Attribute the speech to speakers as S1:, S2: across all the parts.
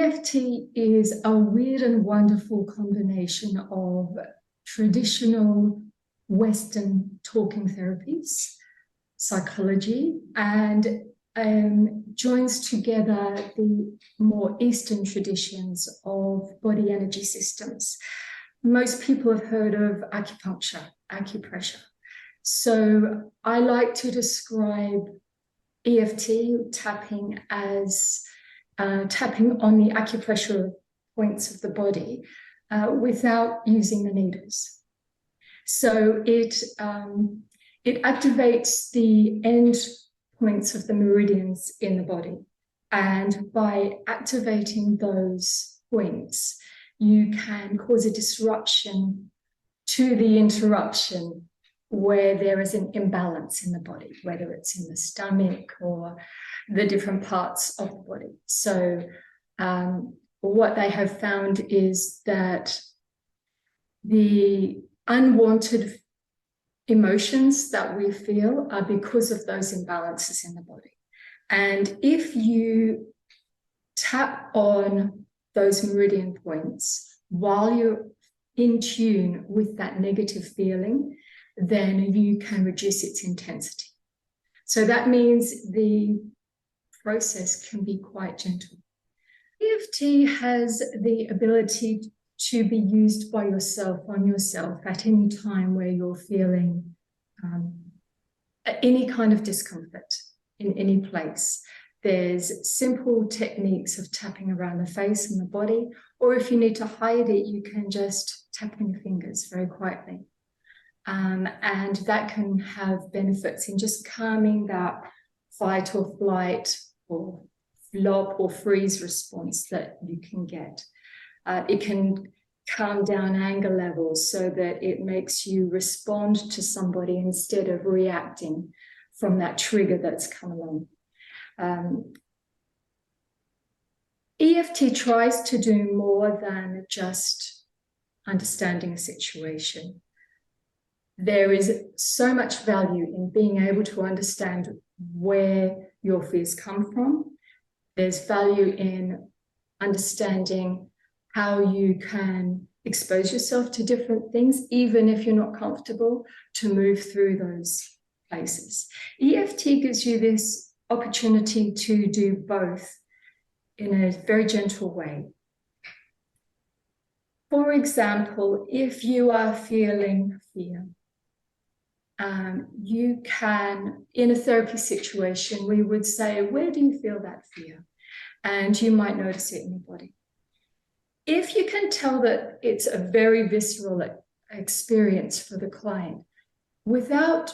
S1: EFT is a weird and wonderful combination of traditional Western talking therapies, psychology, and joins together the more Eastern traditions of body energy systems. Most people have heard of acupuncture, acupressure. So I like to describe EFT tapping as tapping on the acupressure points of the body without using the needles. So it activates the end points of the meridians in the body. And by activating those points, you can cause a disruption to the interruption where there is an imbalance in the body, whether it's in the stomach or the different parts of the body. So what they have found is that the unwanted emotions that we feel are because of those imbalances in the body. And if you tap on those meridian points while you're in tune with that negative feeling, then you can reduce its intensity. So that means the process can be quite gentle. EFT has the ability to be used by yourself, on yourself, at any time where you're feeling any kind of discomfort in any place. There's simple techniques of tapping around the face and the body, or if you need to hide it, you can just tap on your fingers very quietly. And that can have benefits in just calming that fight or flight or flop or freeze response that you can get. It can calm down anger levels so that it makes you respond to somebody instead of reacting from that trigger that's come along. EFT tries to do more than just understanding a situation. There is so much value in being able to understand where your fears come from. There's value in understanding how you can expose yourself to different things, even if you're not comfortable, to move through those places. EFT gives you this opportunity to do both in a very gentle way. For example, if you are feeling fear, you can, in a therapy situation, we would say, where do you feel that fear? And you might notice it in your body. If you can tell that it's a very visceral experience for the client, without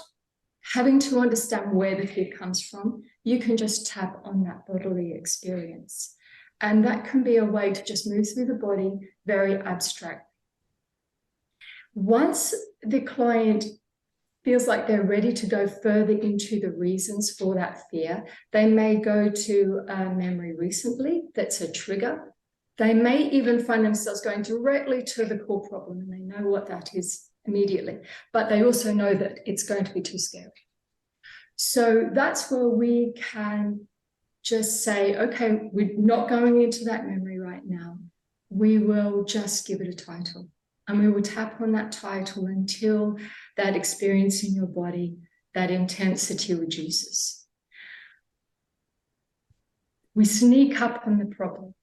S1: having to understand where the fear comes from, you can just tap on that bodily experience. And that can be a way to just move through the body, very abstract. Once the client feels like they're ready to go further into the reasons for that fear, they may go to a memory recently that's a trigger. They may even find themselves going directly to the core problem, and they know what that is immediately, but they also know that it's going to be too scary. So that's where we can just say, okay, we're not going into that memory right now. We will just give it a title, and we will tap on that title until that experience in your body, that intensity reduces. We sneak up on the problem.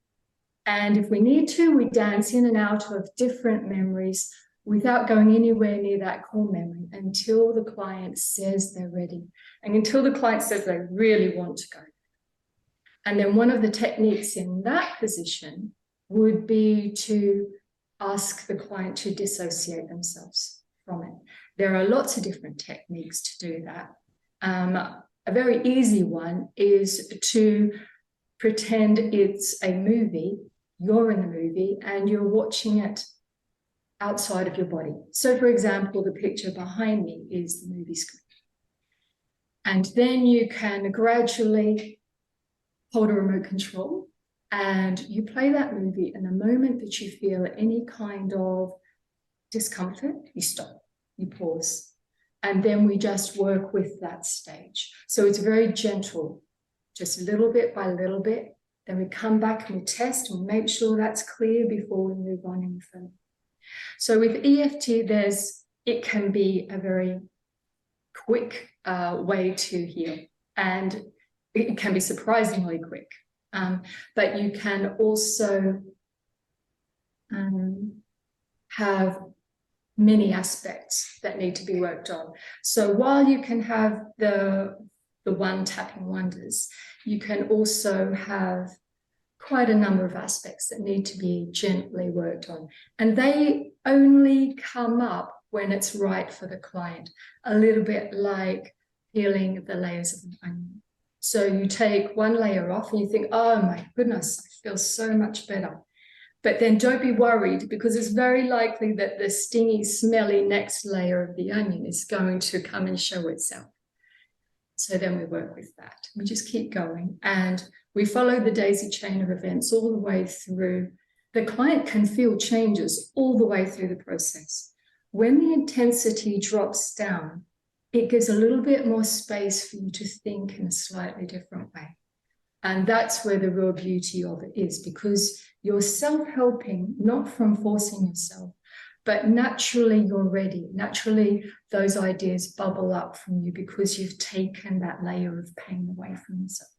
S1: And if we need to, we dance in and out of different memories without going anywhere near that core memory until the client says they're ready and until the client says they really want to go. And then one of the techniques in that position would be to ask the client to dissociate themselves from it. There are lots of different techniques to do that. A very easy one is to pretend it's a movie. You're in the movie and you're watching it outside of your body. So, for example, the picture behind me is the movie screen. And then you can gradually hold a remote control and you play that movie. And the moment that you feel any kind of discomfort, you stop, you pause. And then we just work with that stage. So it's very gentle, just little bit by little bit. Then we come back and we test and make sure that's clear before we move on any further. So with EFT, it can be a very quick way to heal, and it can be surprisingly quick. But you can also have many aspects that need to be worked on. So while you can have the one tapping wonders, you can also have quite a number of aspects that need to be gently worked on. And they only come up when it's right for the client, a little bit like peeling the layers of an onion. So you take one layer off and you think, oh my goodness, I feel so much better. But then don't be worried, because it's very likely that the stingy, smelly next layer of the onion is going to come and show itself. So then we work with that. We just keep going, and we follow the daisy chain of events all the way through. The client can feel changes all the way through the process. When the intensity drops down, it gives a little bit more space for you to think in a slightly different way. And that's where the real beauty of it is, because you're self-helping, not from forcing yourself, but naturally you're ready. Naturally, those ideas bubble up from you because you've taken that layer of pain away from yourself.